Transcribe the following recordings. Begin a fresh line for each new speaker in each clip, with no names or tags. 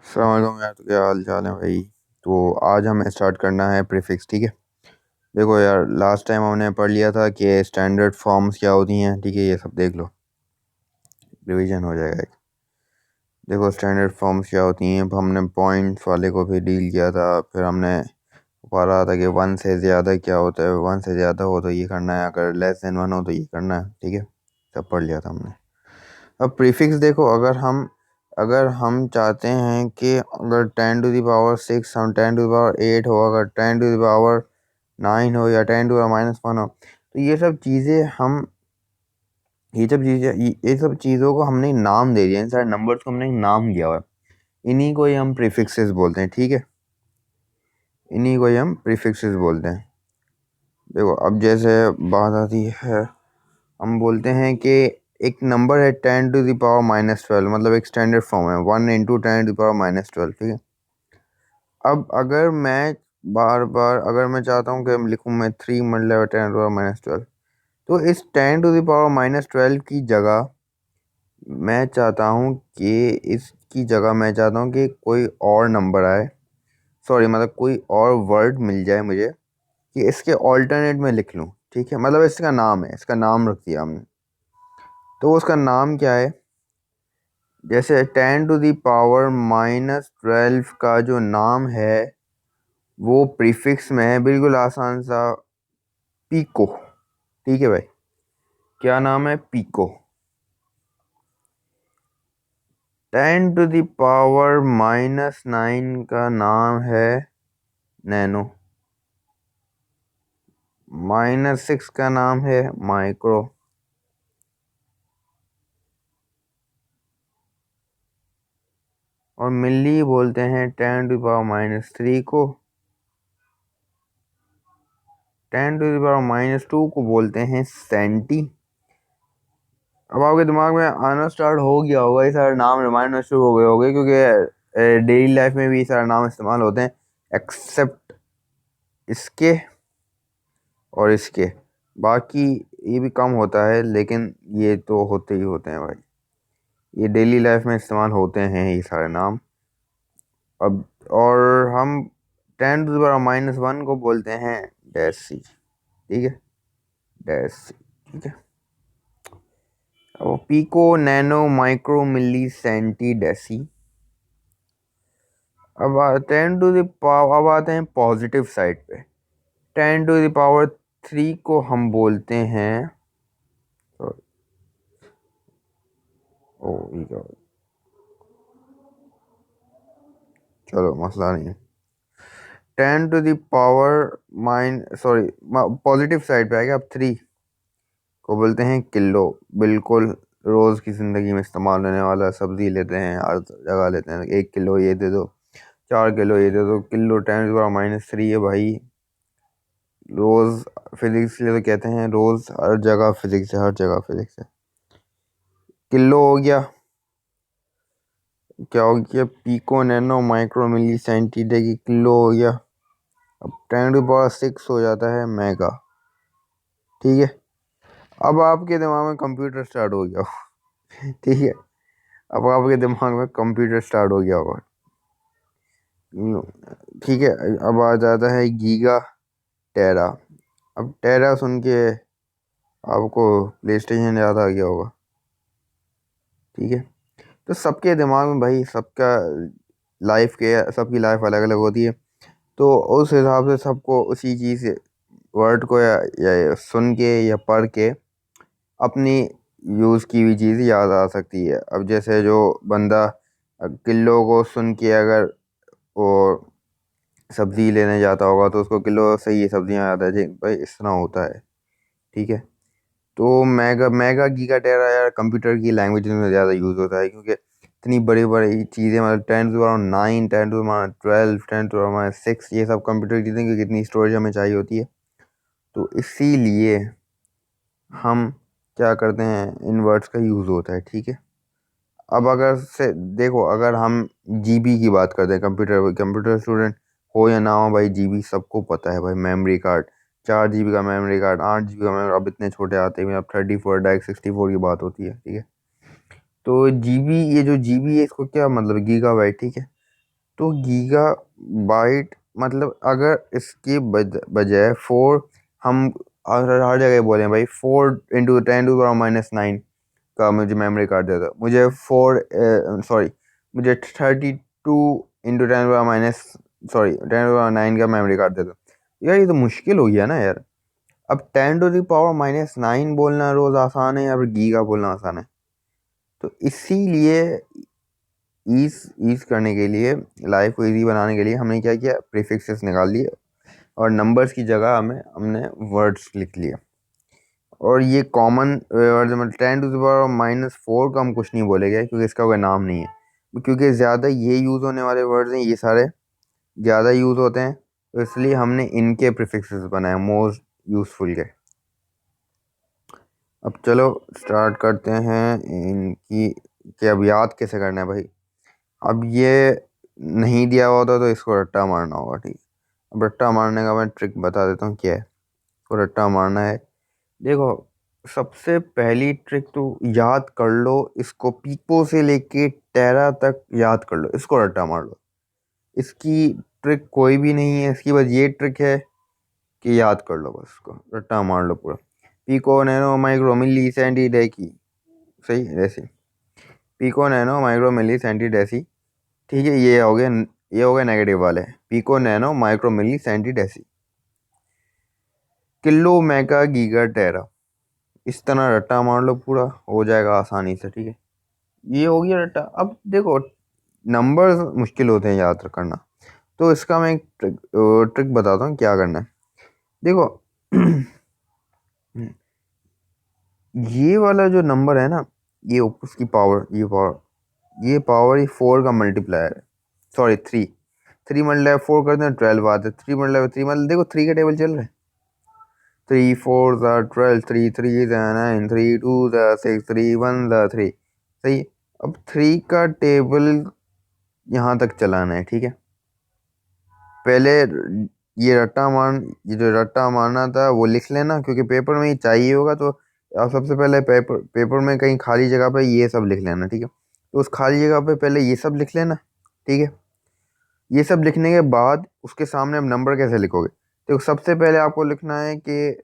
अस्सलाम वालेकुम यार, तो क्या हाल चाल है भाई। तो आज हमें स्टार्ट करना है प्रीफिक्स, ठीक है। देखो यार, लास्ट टाइम हमने पढ़ लिया था कि स्टैंडर्ड फॉर्म्स क्या होती हैं, ठीक है। ये सब देख लो, रिवीजन हो जाएगा एक। देखो स्टैंडर्ड फॉर्म्स क्या होती हैं, अब हमने पॉइंट्स वाले को भी डील किया था। फिर हमने पढ़ा था कि वन से ज़्यादा क्या होता है, वन से ज़्यादा हो तो ये करना है, अगर लेस देन वन हो तो ये करना है, ठीक है। सब पढ़ लिया था हमने। अब प्रीफिक्स देखो, अगर हम चाहते हैं कि अगर 10⁻6 हम 10⁻8 हो, अगर 10⁻9 हो, या 10⁻−1 हो, तो ये सब चीज़ों को हमने नाम दे दिया। इन सारे नंबर्स को हमने नाम दिया हुआ है। इन्हीं को ही हम प्रीफिक्सेस बोलते हैं, ठीक है। इन्हीं को ही हम प्रीफिक्सेस बोलते हैं। देखो अब जैसे बात आती है, हम बोलते हैं कि एक नंबर है 10⁻−12, मतलब एक स्टैंडर्ड फॉर्म है 1 × 10⁻−12, ठीक है। अब अगर मैं चाहता हूँ कि लिखूँ मैं 3 × 10⁻12, तो इस 10⁻−12 की जगह मैं चाहता हूँ कि कोई और नंबर आए, सॉरी, मतलब कोई और वर्ड मिल जाए मुझे कि इसके ऑल्टरनेट में लिख लूँ, ठीक है। मतलब इसका नाम है, इसका नाम रख दिया हमने, तो उसका नाम क्या है। जैसे 10⁻−12 का जो नाम है वो प्रीफिक्स में है, बिल्कुल आसान सा, पीको, ठीक है भाई। क्या नाम है? पीको। 10⁻−9 का नाम है नैनो। -6 का नाम है माइक्रो। और मिली बोलते हैं 10⁻−3 को। 10⁻−2 को बोलते हैं सेंटी। अब आपके दिमाग में आना स्टार्ट हो गया होगा, ये सारे नाम रिमाइंड होना शुरू हो गए होंगे, क्योंकि डेली लाइफ में भी ये सारे नाम इस्तेमाल होते हैं, एक्सेप्ट इसके और इसके। बाकी ये भी कम होता है, लेकिन ये तो होते ही होते हैं भाई। ये डेली लाइफ में इस्तेमाल होते हैं ये सारे नाम। अब और हम 10⁻−1 को बोलते हैं डेसी, ठीक है, डेसी, ठीक है। अब pico, nano, micro, milli, centi, deci. अब आते हैं पॉजिटिव साइड पे। 10⁻3 को हम बोलते हैं, ओ ये क्या, चलो मसला नहीं है। 10⁻⁻, पॉजिटिव साइड पे आएगा। अब 3 को बोलते हैं किलो। बिल्कुल रोज़ की ज़िंदगी में इस्तेमाल होने वाला, सब्ज़ी लेते हैं, हर जगह लेते हैं, 1 किलो ये दे दो, 4 किलो ये दे दो, किलो 10⁻−3 है भाई। रोज़ फिजिक्स के लिए तो कहते हैं, रोज़ हर जगह फिजिक्स है, हर जगह फिजिक्स है। किलो हो गया, क्या हो गया, पीको, नैनो, माइक्रो, मिली, सेंटीमीटर की किलो हो गया। अब 10⁻6 हो जाता है मेगा, ठीक है। अब आपके दिमाग में कंप्यूटर स्टार्ट हो गया हो, ठीक है। अब आपके दिमाग में कंप्यूटर स्टार्ट हो गया होगा, ठीक है। अब आ जाता है गीगा, टेरा। अब टेरा सुन के आपको प्ले स्टेशन याद आ गया होगा, ठीक है। तो सबके दिमाग में भाई, सबकी लाइफ अलग अलग होती है, तो उस हिसाब से सबको उसी चीज़ वर्ड को या सुन के या पढ़ के अपनी यूज़ की हुई चीज़ याद आ सकती है। अब जैसे जो बंदा किलो को सुन के अगर वो सब्ज़ी लेने जाता होगा, तो उसको किलो से ये सब्ज़ियाँ याद आ जाए भाई, इस तरह होता है, ठीक है। तो मेगा मेगा गीगा टेरा यार कंप्यूटर की लैंग्वेज में ज़्यादा यूज़ होता है, क्योंकि इतनी बड़ी बड़ी चीज़ें, मतलब 10⁻9, 10⁻12, 10⁻6, ये सब कंप्यूटर की चीज़ें, क्योंकि इतनी स्टोरेज हमें चाहिए होती है। तो इसीलिए हम क्या करते हैं, इन वर्ड्स का यूज़ होता है, ठीक है। अब अगर से देखो, अगर हम जीबी की बात करते हैं, कंप्यूटर स्टूडेंट हो या ना हो भाई, जीबी सबको पता है भाई। मेमोरी कार्ड, 4 GB का मेमोरी कार्ड, 8 GB का मेमोरी, अब इतने छोटे आते हैं, अब 34 डायरेक्ट 64 की बात होती है, ठीक है। तो जीबी, ये जो जीबी है, इसको क्या मतलब, गीगाबाइट, ठीक है। तो गीगा बाइट मतलब अगर इसकी बजाय 4 हम हर जगह बोले भाई 4 × 10⁻⁹ का मुझे मेमोरी कार्ड दे दो, मुझे 10⁻9 का मेमोरी कार्ड दे दो। यार ये तो मुश्किल हो गया ना यार। अब 10⁻⁹ बोलना रोज आसान है या फिर गीगा बोलना आसान है। तो इसीलिए ईज ईज करने के लिए, लाइफ को इजी बनाने के लिए हमने क्या किया, प्रीफिक्सेस निकाल लिए और नंबर्स की जगह हमने वर्ड्स लिख लिया। और ये कॉमन वर्ड मतलब 10⁻⁻4 का हम कुछ नहीं बोलेंगे क्योंकि इसका कोई नाम नहीं है, क्योंकि ज़्यादा ये यूज़ होने वाले वर्ड्स हैं, ये सारे ज़्यादा यूज़ होते हैं, तो इसलिए हमने इनके प्रीफिक्सेस बनाए मोस्ट यूज़फुल के। अब चलो स्टार्ट करते हैं इनकी कि अब याद कैसे करना है भाई। अब ये नहीं दिया हुआ था तो इसको रट्टा मारना होगा, ठीक। अब रट्टा मारने का मैं ट्रिक बता देता हूँ क्या है। इसको रट्टा मारना है, देखो सबसे पहली ट्रिक तो याद कर लो, इसको पीको से लेके टेरा तक याद कर लो, इसको रट्टा मार लो। इसकी ट्रिक कोई भी नहीं है, इसकी बस ये ट्रिक है कि याद कर लो, बस इसको रट्टा मार लो पूरा। Pico nano micro milli centi deci, सही ऐसे pico nano micro milli centi deci, ठीक है। ये हो गया नेगेटिव वाले, pico nano micro milli centi deci, kilo mega giga tera. इस तरह रट्टा मार लो, पूरा हो जाएगा आसानी से, ठीक है। ये हो गया रट्टा। अब देखो नंबर्स मुश्किल होते हैं याद करना, तो इसका मैं एक ट्रिक बताता हूँ क्या करना है। देखो ये वाला जो नंबर है ना, ये उसकी पावर, ये 4 का मल्टीप्लायर है, सॉरी 3 मल्टीप्लाई 4 करते हैं 12 आते हैं। 3 मल्टीप्लाई 3 मतलब देखो 3 का टेबल चल रहा है, 3 4 12, 3 3 9, 3 2 6, 3 1 3, सही। अब 3 का टेबल यहाँ तक चलाना है, ठीक है। पहले ये जो रट्टा मारना था वो लिख लेना, क्योंकि पेपर में ही चाहिए होगा। तो आप सबसे पहले पेपर में कहीं खाली जगह पे ये सब लिख लेना, ठीक है। तो उस खाली जगह पे पहले ये सब लिख लेना, ठीक है। ये सब लिखने के बाद उसके सामने अब नंबर कैसे लिखोगे, तो सबसे पहले आपको लिखना है कि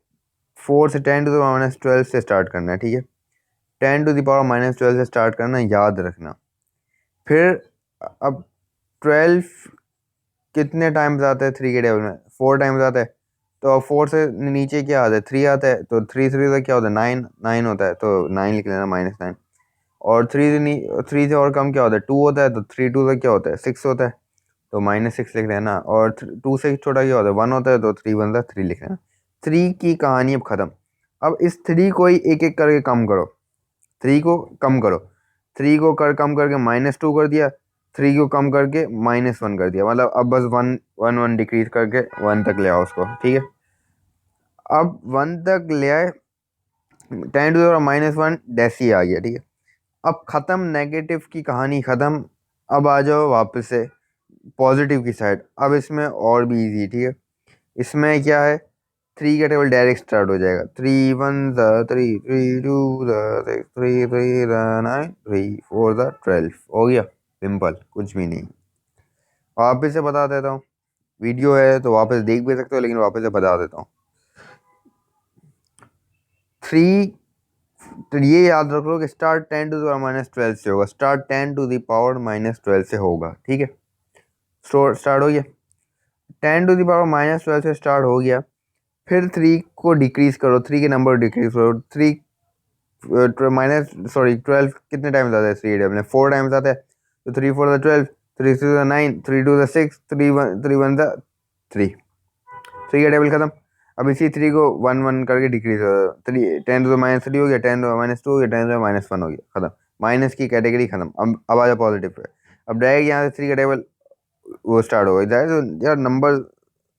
4 से 10⁻12 से स्टार्ट करना है, ठीक है। 10⁻12 से स्टार्ट करना, याद रखना। फिर अब 12 कितने टाइम्स आता है 3 के टेबल में, 4 टाइम्स आता है। तो अब 4 से नीचे क्या आता है, 3 आता है। तो 3 3 से क्या होता है, 9 होता है, तो 9 लिख लेना, -9। और 3 से और कम क्या होता है, 2 होता है। तो 3 2 से क्या होता है, 6 होता है, तो -6 लिख लेना। और 2 से छोटा क्या होता है, 1 होता है, तो 3 1 3 लिख लेना। 3 की कहानी अब ख़त्म। अब इस 3 को ही एक एक करके कम करो, 3 को कम करो। 3 को कम करके -2 कर दिया, 3 को कम करके -1 कर दिया, मतलब अब बस 1 1 1 डिक्रीज करके 1 तक ले आओ उसको, ठीक है। अब 1 तक ले आए, 10⁻⁻1 डेसी आ गया, ठीक है। अब ख़त्म, नेगेटिव की कहानी ख़त्म। अब आ जाओ वापस से पॉजिटिव की साइड। अब इसमें और भी इजी, ठीक है। इसमें क्या है, 3 का टेबल डायरेक्ट स्टार्ट हो जाएगा। 3 1 3, 3 2 6, 3 3 9, 3 4 12, हो गया सिंपल, कुछ भी नहीं। वापस से बता देता हूँ, वीडियो है तो वापस देख भी सकते हो, लेकिन वापस से बता देता हूँ। 3, तो ये याद रख लो कि स्टार्ट 10⁻12 से होगा, स्टार्ट 10⁻12 से होगा, ठीक है। स्टार्ट हो गया, 10⁻12 से स्टार्ट हो गया। फिर 3 को डिक्रीज करो, 3 के नंबर डिक्रीज करो। 3 12 कितने टाइम्स आता है, 3 टेबल में 4 टाइम्स आता है। तो 3 4 12, 3 6 9, 3 2 6, 3 1 3, 3 का टेबल खत्म। अब इसी 3 को 1 1 करके डिक्रीज हो, 10⁻3 हो गया, 10⁻2 हो गया, 10⁻1 हो गया, खत्म। माइनस की कैटेगरी खत्म। अब आ जाए पॉजिटिव पे। अब डायरेक्ट यहाँ से 3 का टेबल वो स्टार्ट हो गया। तो यार नंबर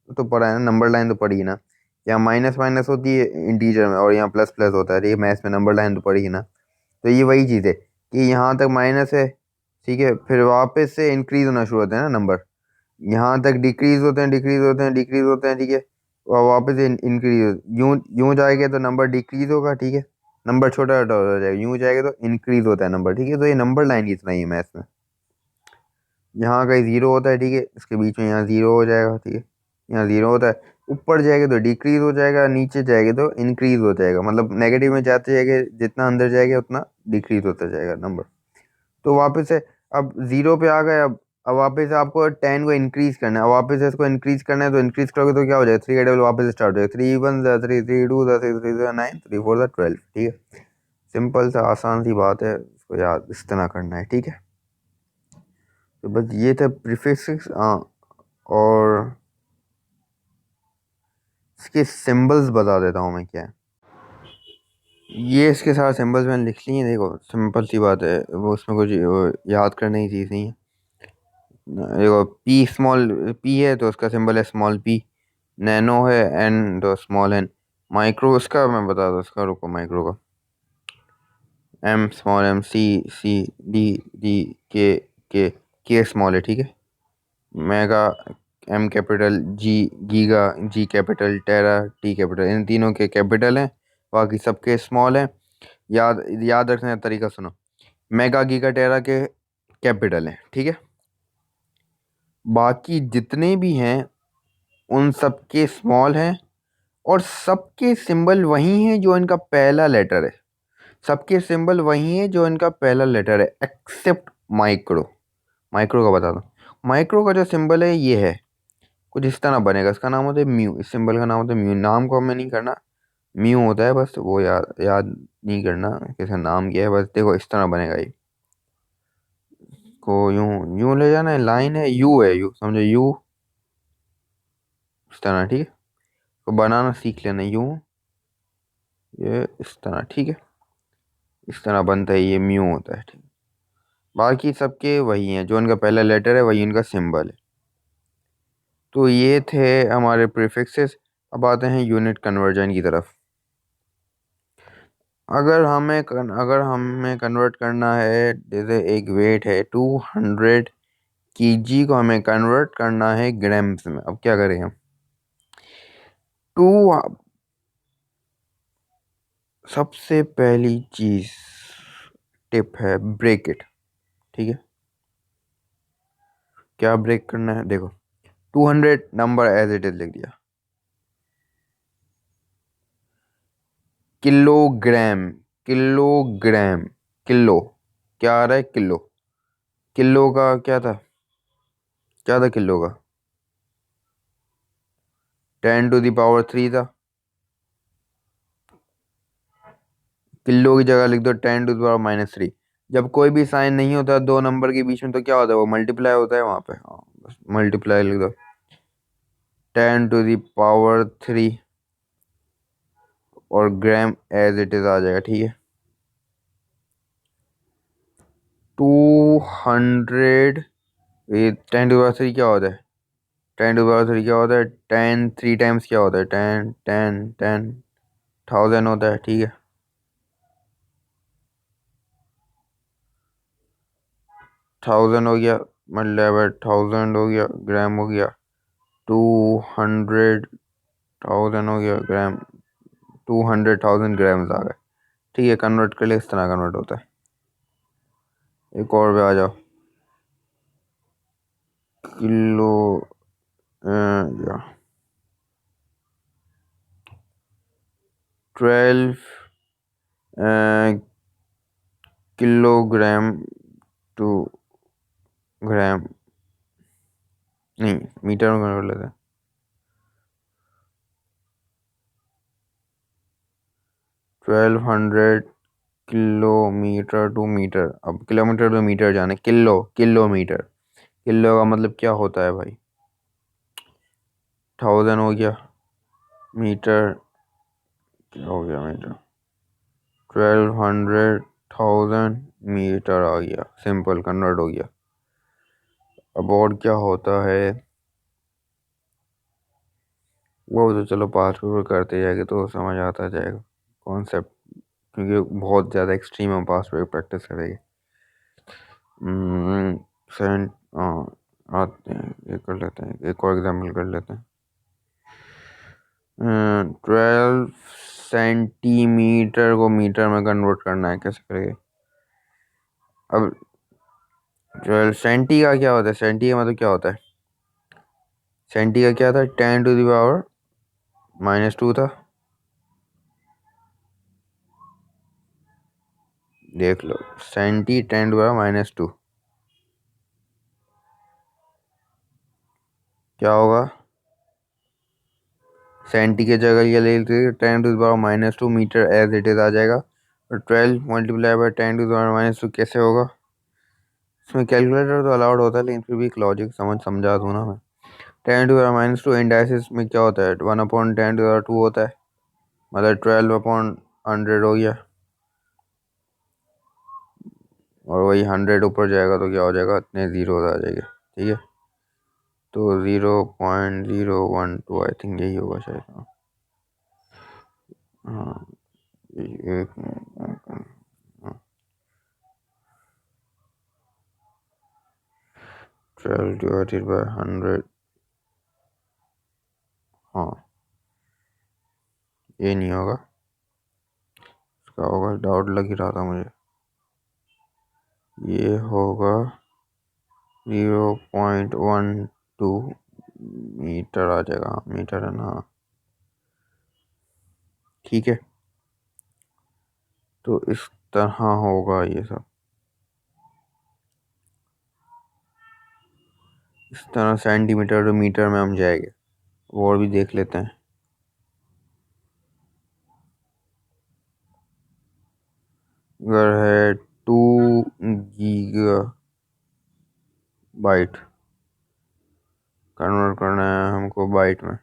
तो पढ़ा है ना, नंबर लाइन तो पढ़ी है ना। यहाँ माइनस माइनस होती है इंटीजर में, और यहाँ प्लस प्लस होता है, ठीक है। मैथ्स में नंबर लाइन तो पढ़ी है ना। तो ये वही चीज़ है कि यहाँ तक माइनस है, ठीक है। फिर वापस से इंक्रीज होना शुरू होते हैं ना नंबर, यहाँ तक डिक्रीज होते हैं, डिक्रीज होते हैं, डिक्रीज होते हैं, ठीक है। और वापस इंक्रीज, यूँ यूँ जाएगा तो नंबर डिक्रीज होगा, ठीक है। नंबर छोटा छोटा हो जाएगा, यूँ जाएगा तो इंक्रीज होता है नंबर, ठीक है। तो ये नंबर लाइन की तरह ही है मैथ्स में। यहाँ कहीं जीरो होता है, ठीक है, इसके बीच में यहाँ जीरो हो जाएगा, ठीक है, यहाँ जीरो होता है। ऊपर जाएगा तो डिक्रीज हो जाएगा, नीचे जाएगा तो इंक्रीज हो जाएगा, मतलब नेगेटिव में जाते जाएगा, जितना अंदर जाएगा उतना डिक्रीज होता जाएगा नंबर। तो वापस से अब जीरो पे आ गए। अब वापस से आपको 10 को इंक्रीज करना है, अब वापस से इसको इंक्रीज करना है, तो इंक्रीज करोगे तो क्या हो जाएगा, 3 का टेबल वापस से स्टार्ट हो जाएगा, 3 1 3 3 2 6 3 9 3 4 12, ठीक है। सिंपल सा आसान सी बात है, इसको याद इस तरह करना है, ठीक है। तो बस ये थे प्रीफिक्स। और इसके सिंबल्स बता देता हूँ मैं क्या है। ये इसके साथ सिंबल्स मैंने लिख लिए हैं, देखो सिंपल सी बात है, वो उसमें कुछ वो याद करने की चीज़ नहीं है। देखो पी स्मॉल पी है तो उसका सिंबल है स्मॉल पी। नैनो है एन तो स्मॉल एन। माइक्रो उसका मैं बता दूँ, उसका रुको, माइक्रो का एम स्मॉल एम, सी सी डी डी के के के स्मॉल है, ठीक है। मेगा एम कैपिटल, जी गीगा जी कैपिटल, टेरा टी कैपिटल, इन तीनों के कैपिटल हैं, बाकी सबके स्मॉल हैं। याद याद रखने का तरीका सुनो, मेगा गीगा टेरा के कैपिटल हैं, ठीक है। बाकी जितने भी हैं उन सबके स्मॉल हैं, और सबके सिंबल वही हैं जो इनका पहला लेटर है। सबके सिंबल वही है जो इनका पहला लेटर है, एक्सेप्ट माइक्रो। माइक्रो का बता दो, माइक्रो का जो सिंबल है ये है, कुछ इस तरह बनेगा, इसका नाम होता है म्यू, इस सिंबल का नाम होता है म्यू। नाम को हमें नहीं करना, म्यू होता है बस, वो याद याद नहीं करना कैसा नाम क्या है, बस देखो इस तरह बनेगा ये। को यूं यूं ले जाना है, लाइन है, यू है, यू समझो, यू इस तरह, ठीक है। तो बनाना सीख लेना यूं, ये इस तरह, ठीक है। इस तरह बनता है, ये म्यू होता है, ठीक। बाकी सबके वही हैं, जो इनका पहला लेटर है वही इनका सिंबल है। तो ये थे हमारे प्रीफिक्सेस। अब आते हैं यूनिट कन्वर्जन की तरफ। अगर हमें कन्वर्ट करना है, जैसे एक वेट है 200 kg को हमें कन्वर्ट करना है ग्राम्स में, अब क्या करें हम। टू सबसे पहली चीज टिप है ब्रेक इट, ठीक है। क्या ब्रेक करना है, देखो 200 नंबर एज इट इज लिख दिया। किलोग्राम, किलोग्राम, किलो, क्या आ रहा है, किलो। किलो का क्या था, क्या था किलो का, 10⁻³ था। किलो की जगह लिख दो 10⁻³ जब कोई भी साइन नहीं होता दो नंबर के बीच में तो क्या होता है, वो मल्टीप्लाई होता है वहां पे, हाँ बस मल्टीप्लाई लिख दो, 10⁻³ और ग्राम एज इट इज आ जाएगा, ठीक है। 200, ये 10⁻³ क्या होता है, 10⁻³ क्या होता है, 10 3 टाइम्स क्या होता है, 10 10 10 1000 होता है, ठीक है। 1000 हो गया, मतलब 1000 हो गया, ग्राम हो गया, 200,000 हो गया ग्राम, 200,000 ग्राम्स आ गए, ठीक है। कन्वर्ट कर ले, इस तरह कन्वर्ट होता है। एक और पे आ जाओ, किलो या 12 किलोग्राम टू ग्राम, नहीं मीटर में कन्वर्ट लेते हैं, 1200 किलोमीटर टू मीटर। अब किलोमीटर टू मीटर जाने, किलोमीटर, किलो का मतलब क्या होता है भाई, 1000 हो गया, मीटर क्या हो गया, मीटर 1200,000 मीटर आ गया, सिंपल कन्वर्ट हो गया। अब और क्या होता है, वो तो चलो पास पेपर करते जाएंगे तो समझ आता जाएगा कॉन्सेप्ट, क्योंकि बहुत ज़्यादा एक्सट्रीम हम पास पेपर प्रैक्टिस करेंगे। सेंट आते हैं, ये कर लेते हैं, एक और एग्जाम्पल कर लेते हैं। 12 सेंटीमीटर को मीटर में कन्वर्ट करना है, कैसे करेंगे। अब ट्वेल्व सेंटी का क्या होता है? सेंटी का मतलब क्या होता है? सेंटी का क्या था? 10⁻⁻² था। देख लो, सेंटी 10⁻⁻²। क्या होगा? सेंटी के जगह ये ले लेते 10⁻⁻² मीटर एज इट इज आ जाएगा। और 12 × 10⁻² कैसे होगा? इसमें कैलकुलेटर तो अलाउड होता है, लेकिन फिर भी एक लॉजिक समझा दूँ ना मैं। 10⁻² इंडाइसिस में क्या होता है? 1/10⁻² होता है, मतलब 12/100 हो गया। और वही 100 ऊपर जाएगा तो क्या हो जाएगा? इतने जीरो आ जाएंगे, ठीक है। तो 0.012 आई थिंक यही होगा शायद। हाँ हाँ, एक 12/100। हाँ, ये नहीं होगा, इसका होगा, डाउट लग ही रहा था मुझे। ये होगा 0.12 मीटर आ जाएगा। मीटर है ना? ठीक है, तो इस तरह होगा ये सब। इस तरह सेंटीमीटर तो मीटर में हम जाएंगे, और भी देख लेते हैं। अगर है 2 GB कन्वर्ट करना है हमको बाइट में,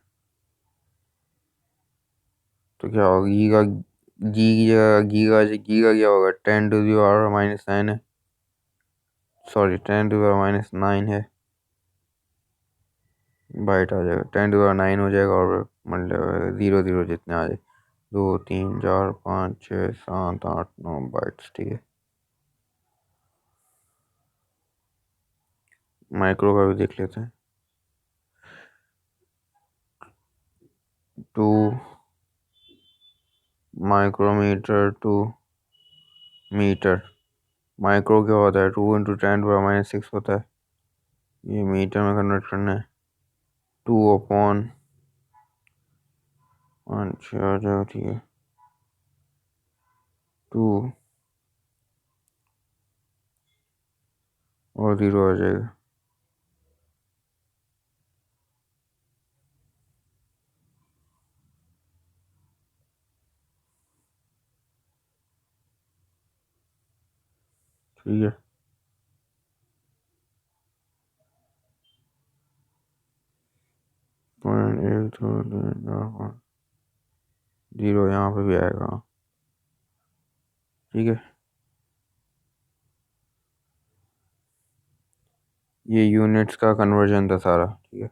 तो क्या होगा? गीगा, जी की जगह गीगा, गीगा क्या होगा? 10⁻⁻9 है। सॉरी, 10⁻⁹ है। बाइट आ जाएगा, 10⁹ हो जाएगा, और मतलब जीरो जीरो जितने आ जाए, 2 3 4 5 6 7 8 9 बाइट्स, ठीक है। माइक्रो का भी देख लेते हैं। 2 माइक्रोमीटर टू मीटर। माइक्रो क्या होता है? 2 × 10⁻⁶ होता है। ये मीटर में कन्वर्ट करना है। 2/5 आ जाएगा, ठीक है। 2 और जीरो आ जाएगा। ठीक है, 1 2 3 4 5 जीरो यहाँ पे भी आएगा, ठीक है। ये यूनिट्स का कन्वर्जन था सारा, ठीक है।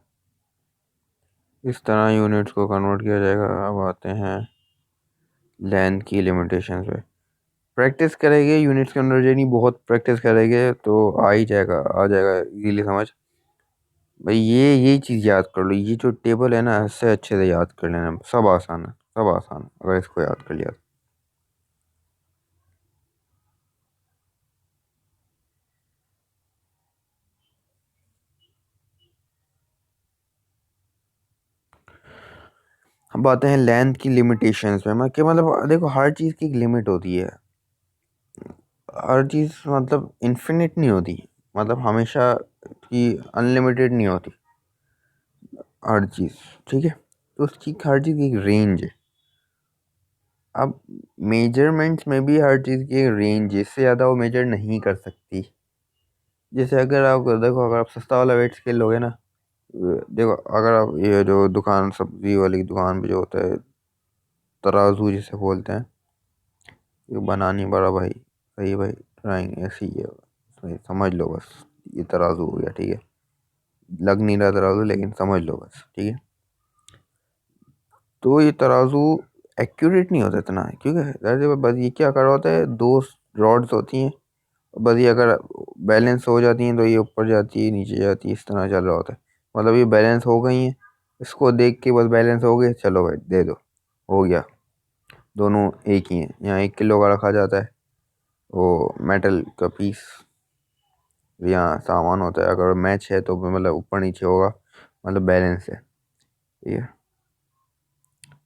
इस तरह यूनिट्स को कन्वर्ट किया जाएगा। अब आते हैं लेंथ की लिमिटेशंस पे। प्रैक्टिस करेंगे यूनिट्स कन्वर्जन ही, बहुत प्रैक्टिस करेंगे तो आ जाएगा इजीली समझ। भाई ये चीज़ याद कर लो, ये जो टेबल है ना, इससे अच्छे से याद कर लेना। सब आसान है, सब आसान है अगर इसको याद कर लिया तो। अब आते हैं लेंथ की लिमिटेशंस में। मैं क्या मतलब, देखो हर चीज़ की एक लिमिट होती है। हर चीज़ मतलब इन्फिनिट नहीं होती, मतलब हमेशा की अनलिमिटेड नहीं होती हर चीज़, ठीक है। तो उसकी हर चीज़ की एक रेंज है। अब मेजरमेंट्स में भी हर चीज़ की एक रेंज है, इससे ज़्यादा वो मेजर नहीं कर सकती। जैसे अगर आप देखो, अगर आप सस्ता वाला वेट स्केल लोगे ना, देखो अगर आप ये जो दुकान, सब्जी वाली दुकान पे जो होता है तराजू जिसे बोलते हैं, ये बनानी बड़ा भाई, सही भाई, ड्राइंग ऐसी ही है, सही समझ लो बस। ये तराजू हो गया, ठीक है। लग नहीं रहा तराजू, लेकिन समझ लो बस, ठीक है। तो ये तराजू एक्यूरेट नहीं होता इतना, क्योंकि वैसे बस ये क्या कर रहा होता है, दो रॉड्स होती हैं, बस ये अगर बैलेंस हो जाती हैं तो ये ऊपर जाती है, नीचे जाती है, इस तरह चल रहा होता है। मतलब ये बैलेंस हो गई हैं, इसको देख के बस बैलेंस हो गए, चलो भाई दे दो, हो गया। दोनों एक ही हैं। यहाँ 1 किलो का रखा जाता है वो मेटल का पीस, यहाँ सामान होता है, अगर मैच है तो मतलब ऊपर नीचे होगा, मतलब बैलेंस है, ठीक है।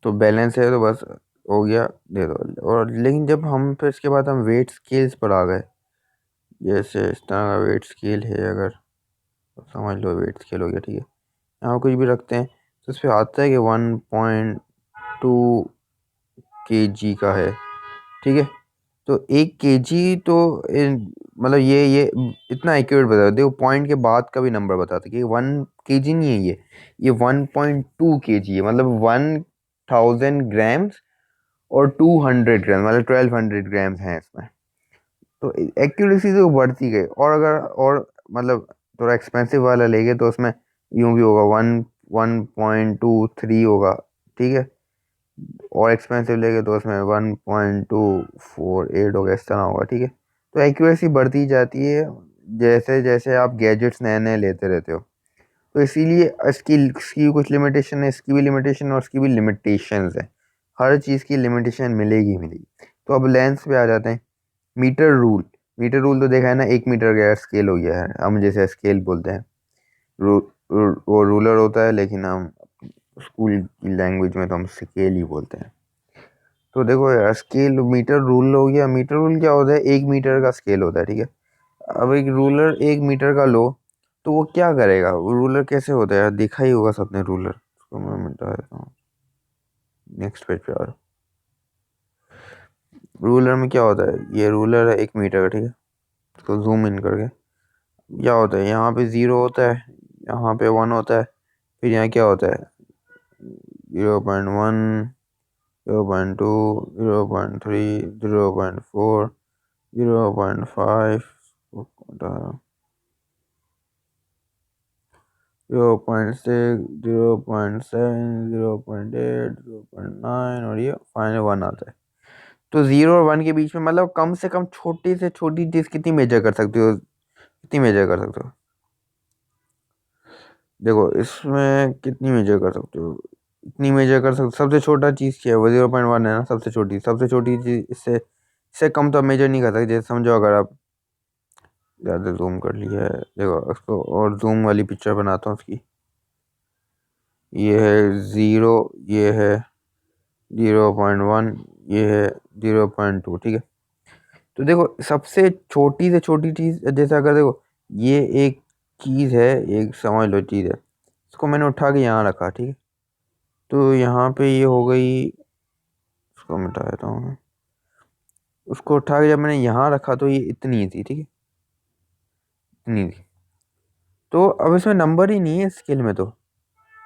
तो बैलेंस है तो बस हो गया, दे दो। और लेकिन जब हम फिर इसके बाद हम वेट स्केल्स पर आ गए, जैसे इस तरह का वेट स्केल है, अगर तो समझ लो वेट स्केल हो गया, ठीक है। यहाँ कुछ भी रखते हैं तो इस पर आता है कि 1.2 kg का है, ठीक है। तो 1 kg तो मतलब ये इतना एक्यूरेट बता, देखो पॉइंट के बाद का भी नंबर बताते कि 1 kg नहीं है ये 1.2 kg है, मतलब 1000 ग्राम्स और 200 ग्राम, मतलब 1200 ग्राम्स हैं इसमें। तो एक्यूरेसी तो बढ़ती गई, और अगर और मतलब थोड़ा एक्सपेंसिव वाला लेंगे तो उसमें यूं भी होगा 1.23 होगा, ठीक है। और एक्सपेंसिव लेंगे तो उसमें 1.248 होगा, इस तरह होगा, ठीक है। तो एक्यूरेसी बढ़ती जाती है जैसे जैसे आप गैजेट्स नए नए लेते रहते हो। तो इसीलिए इसकी कुछ लिमिटेशन है, इसकी भी लिमिटेशन और उसकी भी लिमिटेशंस है। हर चीज़ की लिमिटेशन मिलेगी मिलेगी। तो अब लेंस पे आ जाते हैं। मीटर रूल, मीटर रूल तो देखा है ना, 1 मीटर का स्केल हो गया है, हम जैसे स्केल बोलते हैं। वो रूलर होता है, लेकिन हम स्कूल की लैंग्वेज में तो हम स्केल ही बोलते हैं। तो देखो यार, स्केल मीटर रूल हो गया। मीटर रूल क्या होता है, 1 मीटर का स्केल होता है, ठीक है। अब एक रूलर 1 मीटर का लो, तो वो क्या करेगा, वो रूलर कैसे होता है यार, देखा ही होगा सबने रूलर। उसको मैं मिटा देता हूँ, नेक्स्ट पेज पे और रूलर में क्या होता है, ये रूलर है 1 मीटर का, ठीक है। उसको जूम इन करके क्या होता है, यहाँ पे 0 होता है, यहाँ पे 1 होता है, फिर यहाँ क्या होता है, 0.1, 0.2, 0.3, 0.4, 0.5, 0.6, 0.7, 0.8, 0.9, और ये फाइनल 1 आता है। तो 0 और 1 के बीच में मतलब कम से कम छोटी से छोटी चीज़ कितनी मेजर कर सकते हो, कितनी मेजर कर सकते हो, देखो इसमें कितनी मेजर कर सकते हो, इतनी मेजर कर सकते, सबसे छोटा चीज़ क्या है, वो 0.1 है ना, सबसे छोटी चीज़। इससे कम तो आप मेजर नहीं कर सकते। जैसे समझो अगर आप ज़्यादा जूम कर लिया है, देखो उसको और जूम वाली पिक्चर बनाता हूँ उसकी। ये है 0, ये है 0.1, ये है 0.2, ठीक है। तो देखो सबसे छोटी से छोटी चीज़, जैसे अगर देखो ये एक चीज़ है, एक समझ लो चीज़ है, इसको मैंने उठा के यहाँ रखा, ठीक है। तो यहाँ पे ये हो गई, उसको मिटा देता हूँ मैं। उसको उठा के जब मैंने यहाँ रखा तो ये इतनी थी, ठीक है, इतनी थी। तो अब इसमें नंबर ही नहीं है स्केल में। तो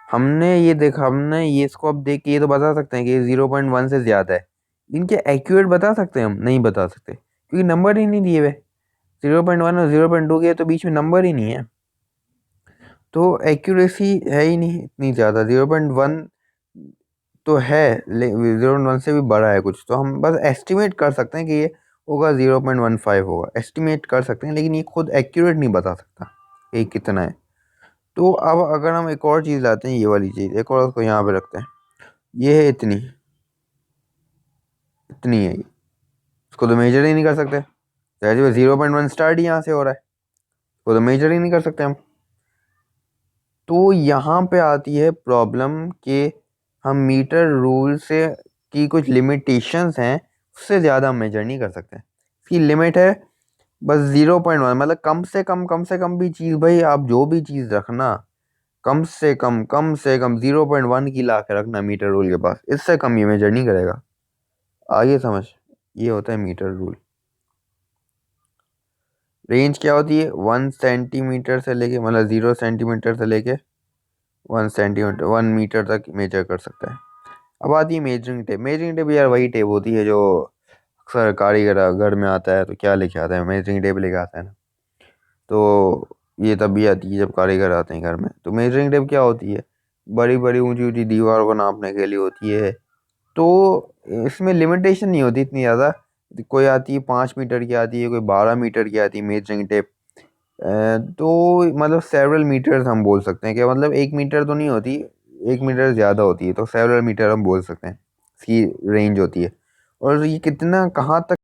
हमने ये देखा, हमने ये इसको अब देख के ये तो बता सकते हैं कि ये 0.1 से ज़्यादा है। इनके एक्यूरेट बता सकते हैं हम, नहीं बता सकते, क्योंकि नंबर ही नहीं दिए हुए। 0.1 और 0.2 के तो बीच में नंबर ही नहीं है, तो एक्यूरेसी है ही नहीं इतनी ज़्यादा। 0.1 तो है, 0.1 से भी बड़ा है कुछ, तो हम बस एस्टिमेट कर सकते हैं कि ये होगा 0.15 होगा, एस्टिमेट कर सकते हैं, लेकिन ये खुद एक्यूरेट नहीं बता सकता ये कितना है। तो अब अगर हम एक और चीज़ लाते हैं, ये वाली चीज़ एक और, उसको यहाँ पे रखते हैं। ये है इतनी, इतनी है ये, इसको तो मेजर ही नहीं कर सकते। जैसे 0.1 स्टार्ट ही यहाँ से हो रहा है, इसको तो मेजर ही नहीं कर सकते हम। तो यहाँ पे आती है प्रॉब्लम कि हम मीटर रूल से की कुछ लिमिटेशंस हैं, उससे ज़्यादा मेजर नहीं कर सकते। इसकी लिमिट है बस 0.1, मतलब कम से कम भी चीज़, भाई आप जो भी चीज़ रखना, कम से कम 0.1 की ला के रखना मीटर रूल के पास, इससे कम ये मेजर नहीं करेगा। आगे समझ, ये होता है मीटर रूल। रेंज क्या होती है, 1 सेंटीमीटर से लेके, मतलब 0 सेंटीमीटर से लेके 1 सेंटीमीटर, 1 मीटर तक मेजर कर सकता है। अब आती है मेजरिंग टेप। मेजरिंग टेप यार वही टेप होती है जो अक्सर कारीगर घर में आता है तो क्या लेके आता है, मेजरिंग टेप लेके आता है ना। तो ये तब भी आती है जब कारीगर आते हैं घर में। तो मेजरिंग टेप क्या होती है, बड़ी बड़ी ऊंची ऊंची दीवार को नापने के लिए होती है। तो इसमें लिमिटेशन नहीं होती इतनी ज़्यादा। कोई आती है 5 मीटर की, आती है कोई 12 मीटर की आती है मेजरिंग टेप। तो मतलब सेवरल मीटर्स हम बोल सकते हैं कि मतलब 1 मीटर तो नहीं होती, 1 मीटर ज़्यादा होती है, तो सेवरल मीटर हम बोल सकते हैं इसकी रेंज होती है। और ये कितना कहाँ तक